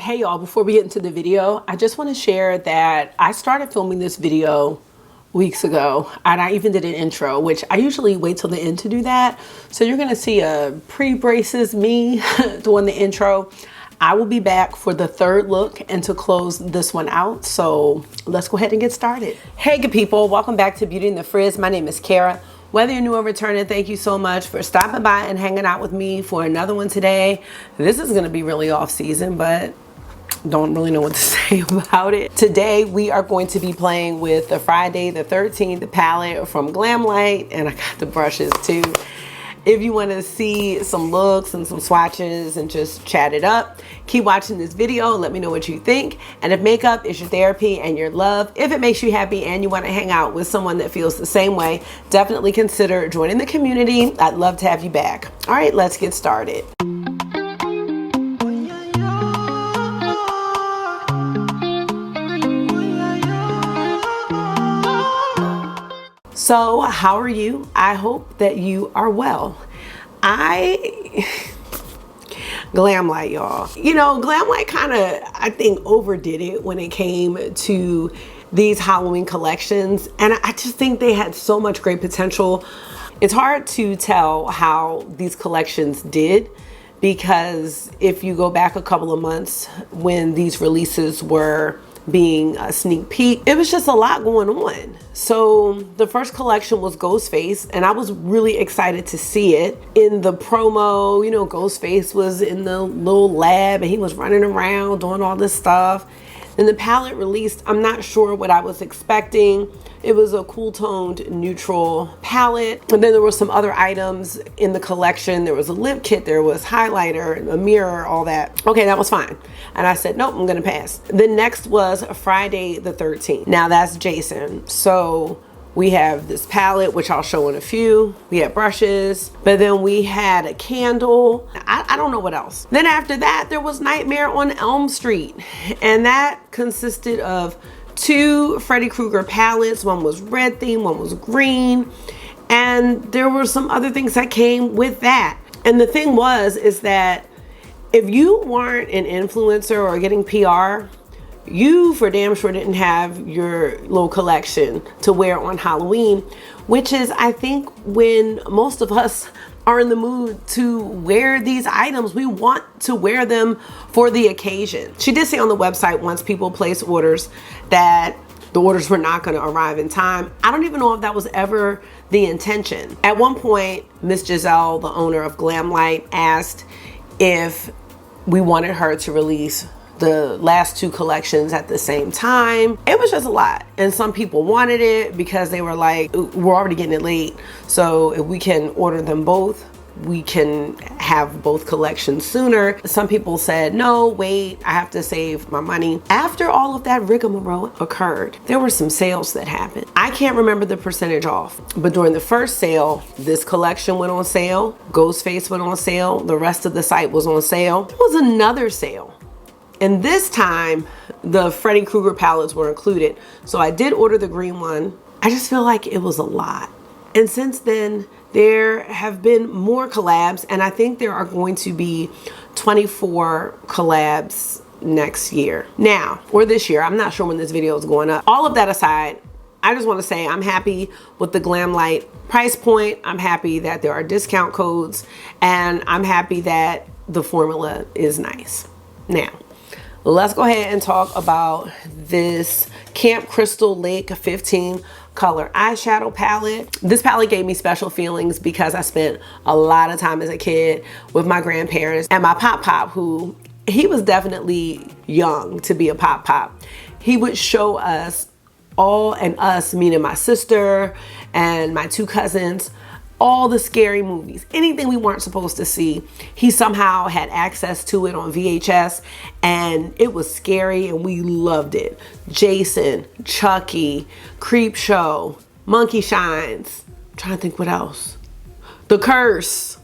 Hey y'all, before we get into the video, I just want to share that I started filming this video weeks ago, and I even did an intro, which I usually wait till the end to do that. So you're gonna see a pre-braces me doing the intro. I will be back for the third look and to close this one out. So let's go ahead and get started. Hey good people, welcome back to Beauty and the Frizz. My name is Cara. Whether you're new or returning, thank you so much for stopping by and hanging out with me for another one today. This is gonna be really off season, but don't really know what to say about it. Today we are going to be playing with the Friday the 13th palette from Glamlite, and I got the brushes too. If you want to see some looks and some swatches and just chat it up, keep watching this video. Let me know what you think. And if makeup is your therapy and your love, if it makes you happy and you want to hang out with someone that feels the same way, definitely consider joining the community. I'd love to have you back. All right, let's get started. So how are you? I hope that you are well. Glamlite, y'all. You know, Glamlite kind of, I think, overdid it when it came to these Halloween collections. And I just think they had so much great potential. It's hard to tell how these collections did, because if you go back a couple of months when these releases were being a sneak peek, it was just a lot going on. So the first collection was Ghostface, and I was really excited to see it. In the promo, you know, Ghostface was in the little lab and he was running around doing all this stuff. Then the palette released. I'm not sure what I was expecting. It was a cool toned neutral palette. And then there were some other items in the collection. There was a lip kit, there was highlighter, a mirror, all that. Okay, that was fine. And I said, nope, I'm gonna pass. The next was Friday the 13th. Now that's Jason. So we have this palette, which I'll show in a few. We had brushes, but then we had a candle. I don't know what else. Then after that, there was Nightmare on Elm Street. And that consisted of two Freddy Krueger palettes. One was red theme, one was green. And there were some other things that came with that. And the thing is that if you weren't an influencer or getting PR, you for damn sure didn't have your little collection to wear on Halloween, which is, I think, when most of us are in the mood to wear these items. We want to wear them for the occasion. She did say on the website, once people place orders, that the orders were not going to arrive in time. I don't even know if that was ever the intention. At one point, Miss Giselle, the owner of Glamlite, asked if we wanted her to release the last two collections at the same time. It was just a lot. And some people wanted it because they were like, we're already getting it late. So if we can order them both, we can have both collections sooner. Some people said, no, wait, I have to save my money. After all of that rigmarole occurred, there were some sales that happened. I can't remember the percentage off, but during the first sale, this collection went on sale, Ghostface went on sale, the rest of the site was on sale. There was another sale. And this time, the Freddy Krueger palettes were included. So I did order the green one. I just feel like it was a lot. And since then, there have been more collabs, and I think there are going to be 24 collabs next year. Now, or this year. I'm not sure when this video is going up. All of that aside, I just want to say I'm happy with the Glamlite price point. I'm happy that there are discount codes, and I'm happy that the formula is nice. Now, let's go ahead and talk about this Camp Crystal Lake 15 color eyeshadow palette. This palette gave me special feelings because I spent a lot of time as a kid with my grandparents and my pop, who, he was definitely young to be a pop. He would show us all, and us, meaning my sister and my two cousins, all the scary movies, anything we weren't supposed to see. He somehow had access to it on VHS, and it was scary and we loved it. Jason, Chucky, Creepshow, Monkey Shines. I'm trying to think what else. The Curse.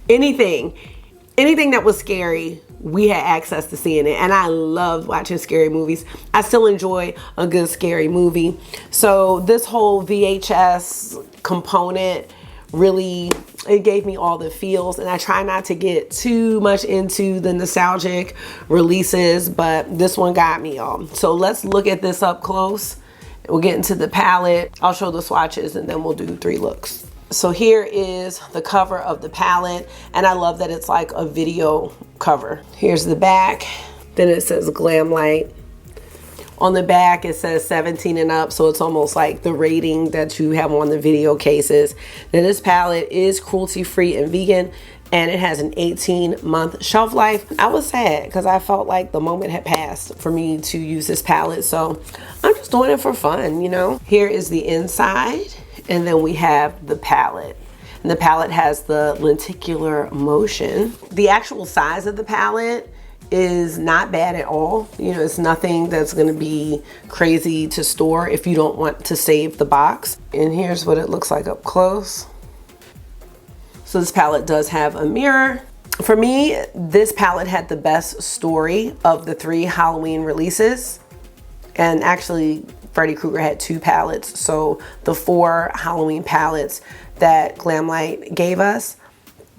Anything that was scary, we had access to seeing it, and I loved watching scary movies. I still enjoy a good scary movie. So this whole VHS component really, it gave me all the feels, and I try not to get too much into the nostalgic releases, but this one got me, y'all. So let's look at this up close. We'll get into the palette. I'll show the swatches and then we'll do 3 looks. So here is the cover of the palette, and I love that it's like a video cover. Here's the back. Then it says Glamlite. On the back it says 17 and up, so it's almost like the rating that you have on the video cases. Now this palette is cruelty free and vegan, and it has an 18-month shelf life. I was sad because I felt like the moment had passed for me to use this palette, so I'm just doing it for fun, you know. Here is the inside, and then we have the palette. And the palette has the lenticular motion. The actual size of the palette is not bad at all. You know, it's nothing that's gonna be crazy to store if you don't want to save the box. And here's what it looks like up close. So this palette does have a mirror. For me, this palette had the best story of the 3 Halloween releases. And actually, Freddy Krueger had 2 palettes. So the 4 Halloween palettes that Glamlite gave us,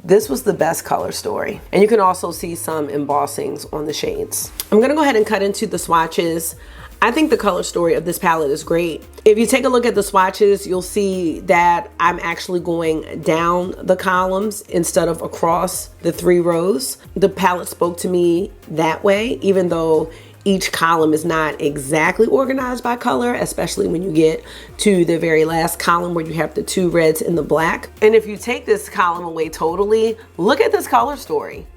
this was the best color story. And you can also see some embossings on the shades. I'm gonna go ahead and cut into the swatches. I think the color story of this palette is great. If you take a look at the swatches, you'll see that I'm actually going down the columns instead of across the 3 rows. The palette spoke to me that way, even though each column is not exactly organized by color, especially when you get to the very last column where you have the 2 reds and the black. And if you take this column away totally, look at this color story.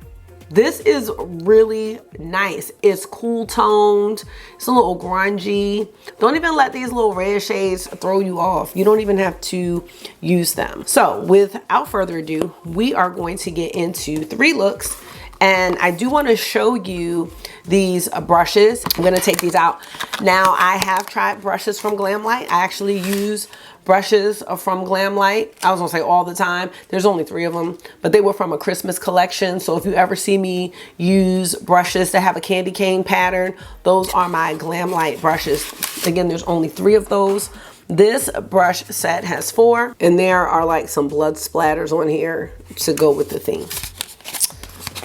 This is really nice. It's cool toned. It's a little grungy. Don't even let these little red shades throw you off. You don't even have to use them. So without further ado, we are going to get into 3 looks. And I do want to show you these brushes. I'm going to take these out. Now, I have tried brushes from Glamlite. I actually use brushes from Glamlite. I was gonna say all the time. There's only 3 of them, but they were from a Christmas collection. So if you ever see me use brushes that have a candy cane pattern, those are my Glamlite brushes. Again, there's only 3 of those. This brush set has 4, and there are like some blood splatters on here to go with the theme.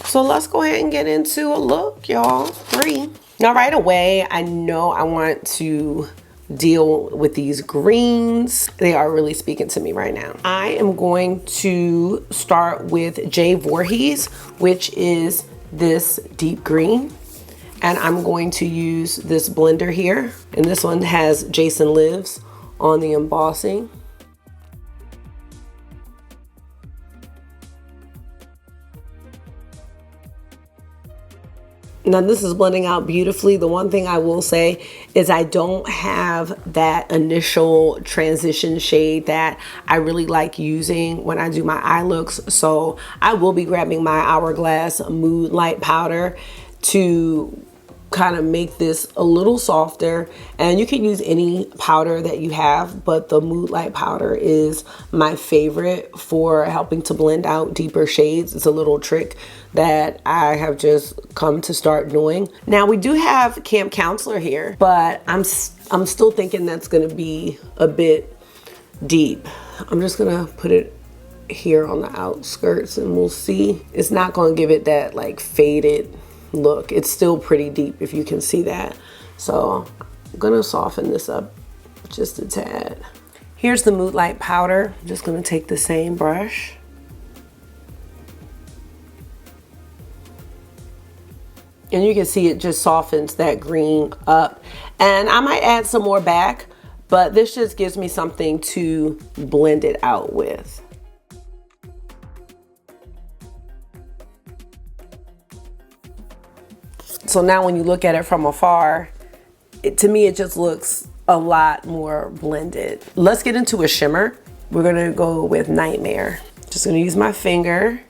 So let's go ahead and get into a look, y'all. 3. Now right away, I know I want to deal with these greens. They are really speaking to me right now. I am going to start with J. Voorhees, which is this deep green. And I'm going to use this blender here. And this one has Jason Lives on the embossing. Now this is blending out beautifully. The one thing I will say is I don't have that initial transition shade that I really like using when I do my eye looks. So I will be grabbing my Hourglass Mood Light Powder to kind of make this a little softer. And you can use any powder that you have, but the Mood Light Powder is my favorite for helping to blend out deeper shades. It's a little trick that I have just come to start doing. Now we do have Camp Counselor here, but I'm still thinking that's gonna be a bit deep. I'm just gonna put it here on the outskirts and we'll see. It's not gonna give it that like faded look. It's still pretty deep if you can see that. So I'm gonna soften this up just a tad. Here's the Mood Light Powder. I'm just gonna take the same brush. And you can see it just softens that green up. And I might add some more back, but this just gives me something to blend it out with. So now when you look at it from afar, to me it just looks a lot more blended. Let's get into a shimmer. We're gonna go with Nightmare. Just gonna use my finger.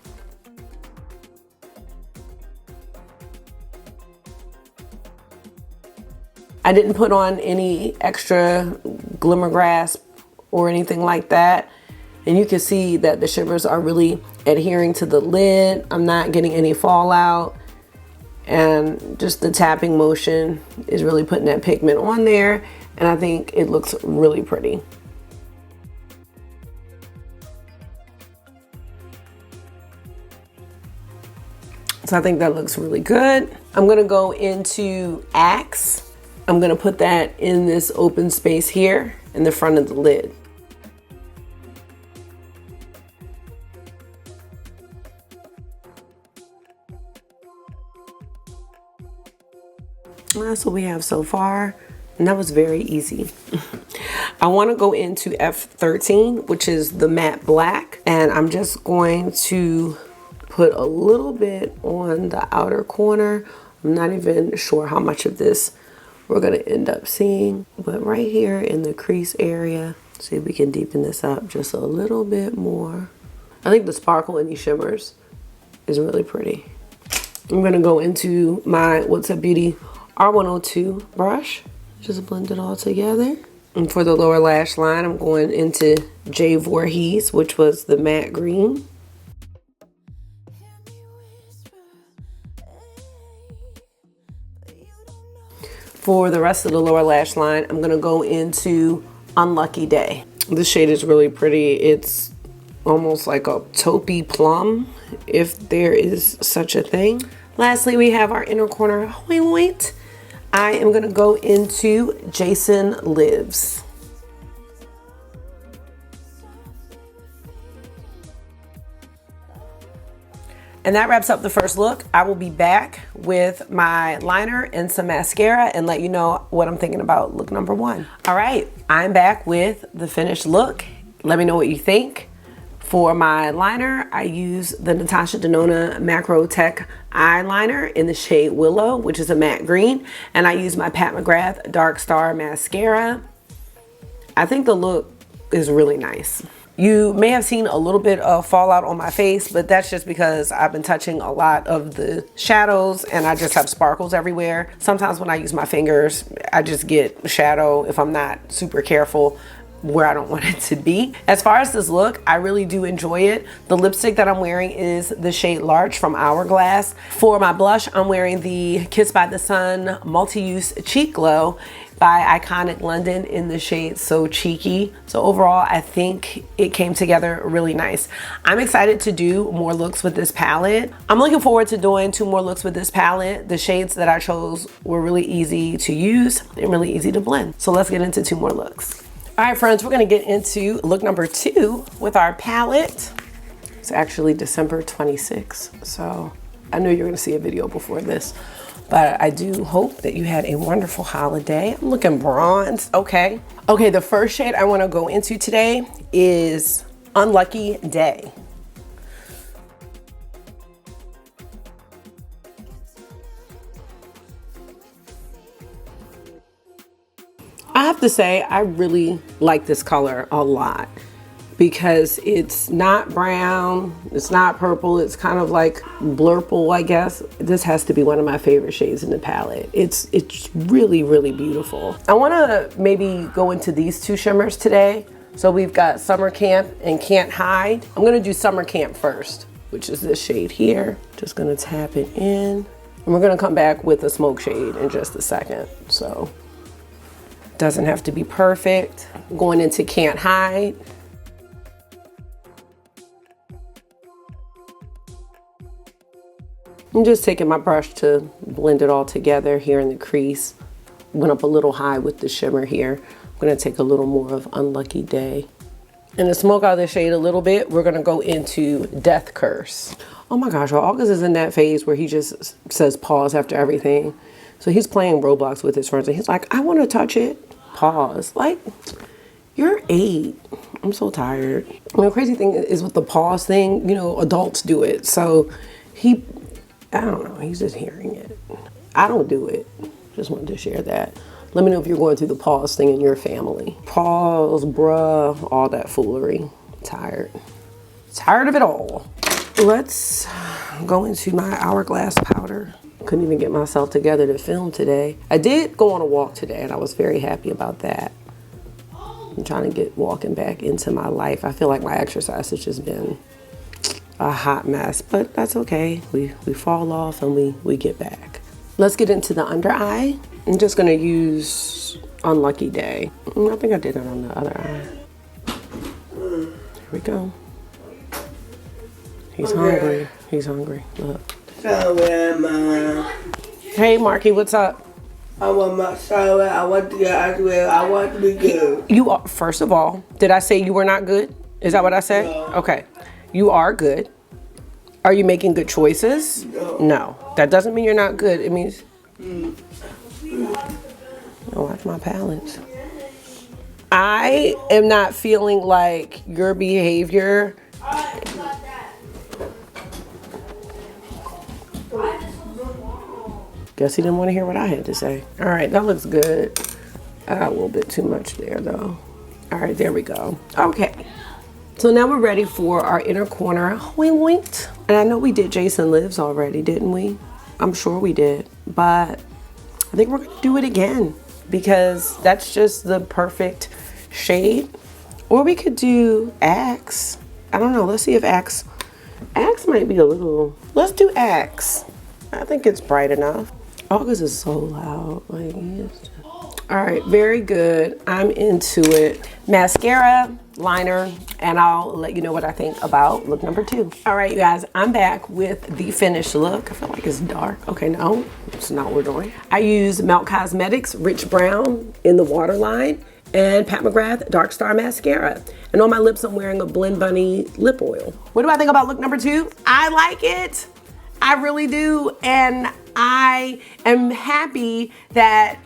I didn't put on any extra Glimmer Grasp or anything like that. And you can see that the shimmers are really adhering to the lid. I'm not getting any fallout. And just the tapping motion is really putting that pigment on there. And I think it looks really pretty. So I think that looks really good. I'm gonna go into Axe. I'm gonna put that in this open space here in the front of the lid. That's what we have so far, and that was very easy. I want to go into F13, which is the matte black, and I'm just going to put a little bit on the outer corner. I'm not even sure how much of this we're going to end up seeing, but right here in the crease area, see if we can deepen this up just a little bit more. I think the sparkle in these shimmers is really pretty. I'm going to go into my What's Up Beauty R102 brush, just blend it all together. And for the lower lash line, I'm going into J. Voorhees, which was the matte green. For the rest of the lower lash line, I'm gonna go into Unlucky Day. This shade is really pretty. It's almost like a taupey plum, if there is such a thing. Lastly, we have our inner corner highlight. I am gonna go into Jason Lives. And that wraps up the first look. I will be back with my liner and some mascara and let you know what I'm thinking about look number 1. All right, I'm back with the finished look. Let me know what you think. For my liner, I use the Natasha Denona Macro Tech eyeliner in the shade Willow, which is a matte green. And I use my Pat McGrath Dark Star mascara. I think the look is really nice. You may have seen a little bit of fallout on my face, but that's just because I've been touching a lot of the shadows and I just have sparkles everywhere. Sometimes when I use my fingers, I just get shadow if I'm not super careful where I don't want it to be. As far as this look, I really do enjoy it. The lipstick that I'm wearing is the shade Larch from Hourglass. For my blush, I'm wearing the Kissed by the Sun Multi-Use Cheek Glow by Iconic London in the shade So Cheeky. So overall, I think it came together really nice. I'm excited to do more looks with this palette. I'm looking forward to doing 2 more looks with this palette. The shades that I chose were really easy to use and really easy to blend. So let's get into 2 more looks. All right, friends, we're gonna get into look number 2 with our palette. It's actually December 26th, so I know you're gonna see a video before this, but I do hope that you had a wonderful holiday. I'm looking bronze, okay. Okay, the first shade I wanna go into today is Unlucky Day. I have to say, I really like this color a lot because it's not brown, it's not purple, it's kind of like blurple, I guess. This has to be one of my favorite shades in the palette. It's really, really beautiful. I wanna maybe go into these 2 shimmers today. So we've got Summer Camp and Can't Hide. I'm gonna do Summer Camp first, which is this shade here. Just gonna tap it in. And we're gonna come back with a smoke shade in just a second, so. Doesn't have to be perfect. Going into Can't Hide. I'm just taking my brush to blend it all together here in the crease. Went up a little high with the shimmer here. I'm gonna take a little more of Unlucky Day. And to smoke out the shade a little bit, we're gonna go into Death Curse. Oh my gosh, well, August is in that phase where he just says pause after everything. So he's playing Roblox with his friends and he's like, I wanna touch it. Pause. Like, you're 8. I'm so tired. And the crazy thing is with the pause thing, you know, adults do it. So I don't know, he's just hearing it. I don't do it. Just wanted to share that. Let me know if you're going through the pause thing in your family. Pause, bruh, all that foolery. Tired. Tired of it all. Let's go into my Hourglass powder. Couldn't even get myself together to film today. I did go on a walk today and I was very happy about that. I'm trying to get walking back into my life. I feel like my exercise has just been a hot mess, but that's okay. We fall off and we get back. Let's get into the under eye. I'm just gonna use Unlucky Day. I think I did it on the other eye. Here we go. He's hungry. He's hungry. Look. mascara, Hey, Marky, what's up? I want mascara. I want to get as well. I want to be good. You are, first of all, did I say you were not good? Is that what I said? No. Okay. You are good. Are you making good choices? No. No. That doesn't mean you're not good. It means... Oh, watch my palette. I am not feeling like your behavior... Guess he didn't want to hear what I had to say. All right, that looks good. I got a little bit too much there, though. All right, there we go. Okay. So now we're ready for our inner corner. Wink. And I know we did Jason Lives already, didn't we? I'm sure we did. But I think we're going to do it again because that's just the perfect shade. Or we could do Axe. I don't know. Let's see if Axe might be a little... Let's do Axe. I think it's bright enough. August is so loud. Like, all right, very good. I'm into it. Mascara, liner, and I'll let you know what I think about look number 2. All right, you guys, I'm back with the finished look. I feel like it's dark. Okay, no, it's not what we're doing. I use Melt Cosmetics Rich Brown in the waterline and Pat McGrath Dark Star Mascara. And on my lips, I'm wearing a Blend Bunny lip oil. What do I think about look number 2? I like it. I really do. And I am happy that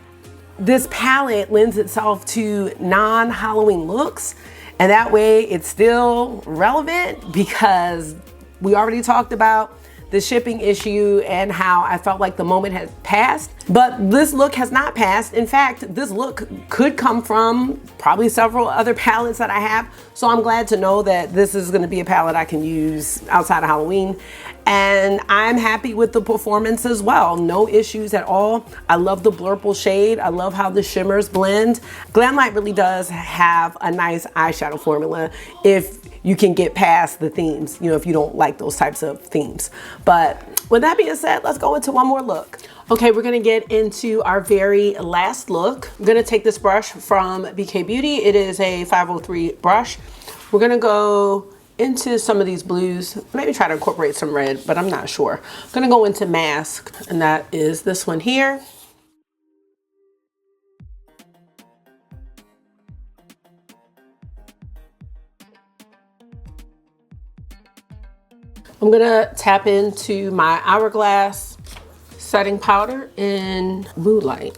this palette lends itself to non-Halloween looks, and that way it's still relevant because we already talked about the shipping issue and how I felt like the moment had passed, but this look has not passed. In fact, this look could come from probably several other palettes that I have. So I'm glad to know that this is gonna be a palette I can use outside of Halloween. And I'm happy with the performance as well. No issues at all. I love the blurple shade. I love how the shimmers blend. Glamlite really does have a nice eyeshadow formula if you can get past the themes, you know, if you don't like those types of themes. But with that being said, let's go into one more look. Okay, we're gonna get into our very last look. I'm gonna take this brush from BK Beauty. It is a 503 brush. We're gonna go into some of these blues, maybe try to incorporate some red, but I'm not sure. I'm gonna go into Mask, and that is this one here. I'm gonna tap into my Hourglass setting powder in Moonlight.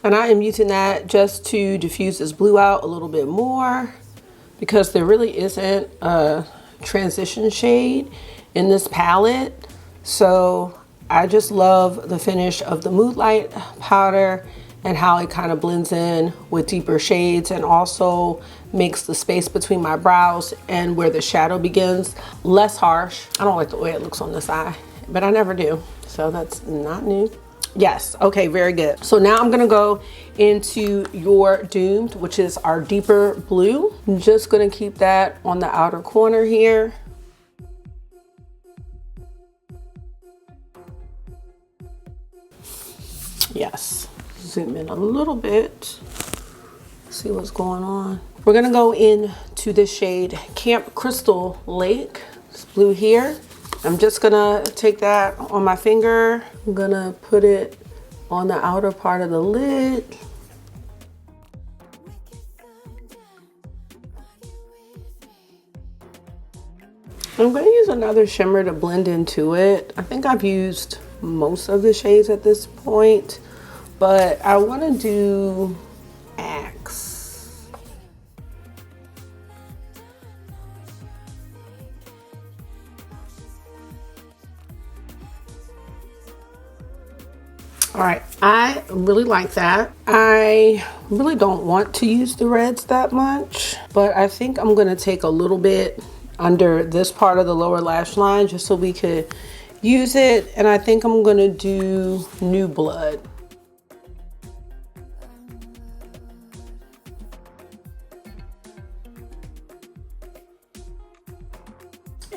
And I am using that just to diffuse this blue out a little bit more because there really isn't a transition shade in this palette. So I just love the finish of the Moonlight powder and how it kind of blends in with deeper shades and also makes the space between my brows and where the shadow begins less harsh. I don't like the way it looks on this eye, but I never do. So that's not new. Yes, okay, very good. So now I'm gonna go into Your Doomed, which is our deeper blue. I'm just gonna keep that on the outer corner here. Yes, zoom in a little bit, see what's going on. We're gonna go into the shade Camp Crystal Lake. This blue here. I'm just gonna take that on my finger. I'm gonna put it on the outer part of the lid. I'm gonna use another shimmer to blend into it. I think I've used most of the shades at this point, but I wanna do Axe. All right, I really like that. I really don't want to use the reds that much, but I think I'm gonna take a little bit under this part of the lower lash line just so we could use it. And I think I'm gonna do New Blood.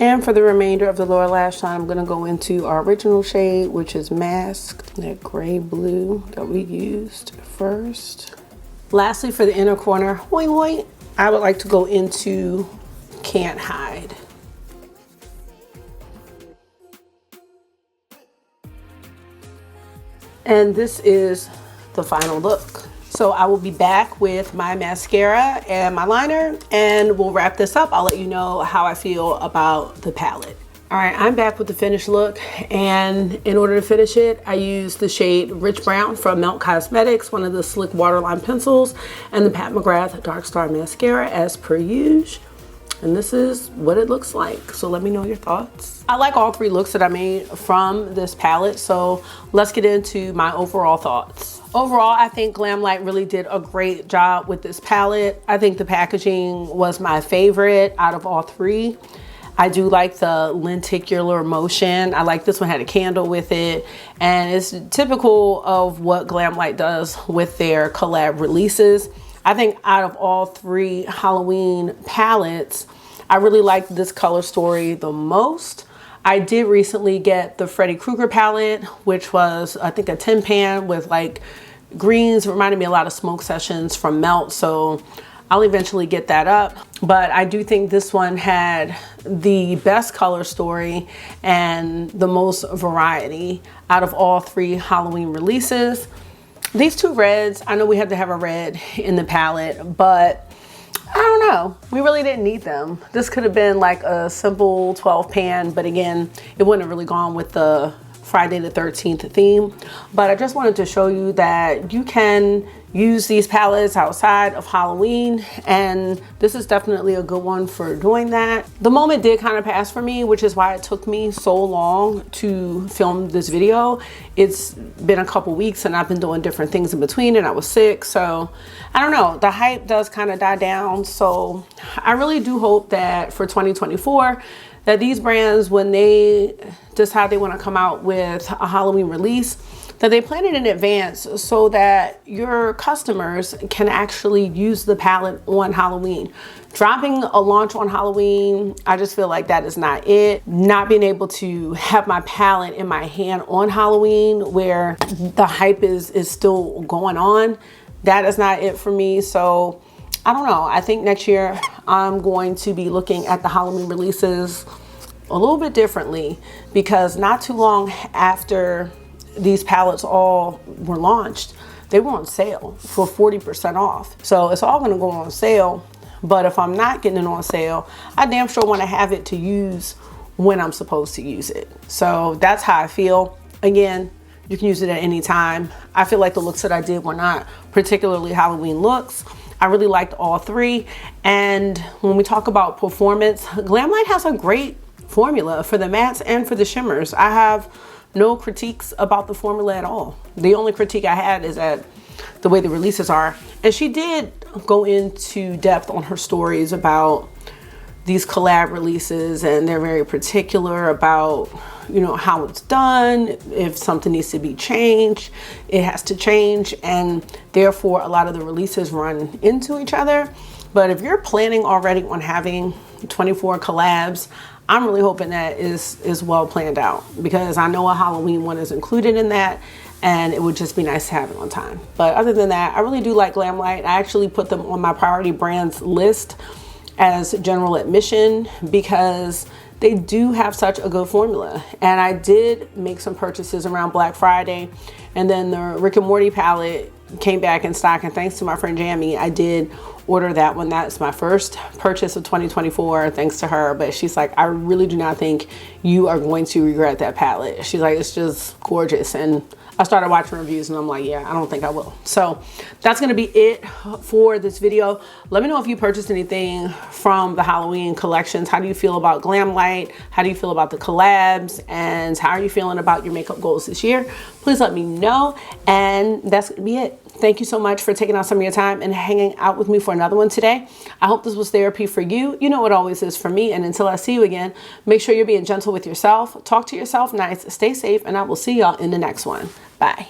And for the remainder of the lower lash line, I'm gonna go into our original shade, which is Masked, that gray blue that we used first. Lastly, for the inner corner, I would like to go into Can't Hide. And this is the final look. So I will be back with my mascara and my liner, and we'll wrap this up. I'll let you know how I feel about the palette. All right, I'm back with the finished look, and in order to finish it, I used the shade Rich Brown from Melt Cosmetics, one of the Slick Waterline pencils, and the Pat McGrath Dark Star Mascara as per usual. And this is what it looks like. So let me know your thoughts. I like all three looks that I made from this palette, so let's get into my overall thoughts. Overall, I think Glamlite really did a great job with this palette. I think the packaging was my favorite out of all three. I do like the lenticular motion. I like this one had a candle with it, and it's typical of what Glamlite does with their collab releases. I think out of all three Halloween palettes, I really liked this color story the most. I did recently get the Freddy Krueger palette, which was I think a tin pan with like greens. It reminded me a lot of Smoke Sessions from Melt, so I'll eventually get that up. But I do think this one had the best color story and the most variety out of all three Halloween releases. These two reds, I know we had to have a red in the palette, but I don't know. We really didn't need them. This could have been like a simple 12 pan, but again, it wouldn't have really gone with the Friday the 13th theme. But I just wanted to show you that you can use these palettes outside of Halloween, and this is definitely a good one for doing that. The moment did kind of pass for me, which is why it took me so long to film this video. It's been a couple weeks and I've been doing different things in between, and I was sick, so I don't know, the hype does kind of die down. So I really do hope that for 2024 that these brands, when they decide they want to come out with a Halloween release, that they plan it in advance so that your customers can actually use the palette on Halloween. Dropping a launch on Halloween, I just feel like that is not it. Not being able to have my palette in my hand on Halloween where the hype is still going on, that is not it for me. So I don't know. I think next year I'm going to be looking at the Halloween releases a little bit differently, because not too long after these palettes all were launched, they were on sale for 40% off. So it's all gonna go on sale, but if I'm not getting it on sale, I damn sure wanna have it to use when I'm supposed to use it. So that's how I feel. Again, you can use it at any time. I feel like the looks that I did were not particularly Halloween looks. I really liked all three. And when we talk about performance, Glamlite has a great formula for the mattes and for the shimmers. I have no critiques about the formula at all. The only critique I had is at the way the releases are. And she did go into depth on her stories about these collab releases, and they're very particular about, you know, how it's done. If something needs to be changed, it has to change, and therefore a lot of the releases run into each other. But if you're planning already on having 24 collabs, I'm really hoping that is well planned out, because I know a Halloween one is included in that, and it would just be nice to have it on time. But other than that, I really do like Glamlite. I actually put them on my priority brands list as general admission because they do have such a good formula. And I did make some purchases around Black Friday, and then the Rick and Morty palette came back in stock, and thanks to my friend Jamie, I did order that one. That's my first purchase of 2024, thanks to her. But she's like, I really do not think you are going to regret that palette. She's like, it's just gorgeous. And I started watching reviews and I'm like, yeah, I don't think I will. So that's gonna be it for this video. Let me know if you purchased anything from the Halloween collections. How do you feel about Glamlite? How do you feel about the collabs? And how are you feeling about your makeup goals this year? Please let me know. And that's gonna be it. Thank you so much for taking out some of your time and hanging out with me for another one today. I hope this was therapy for you. You know it always is for me. And until I see you again, make sure you're being gentle with yourself. Talk to yourself nice, stay safe, and I will see y'all in the next one. Bye.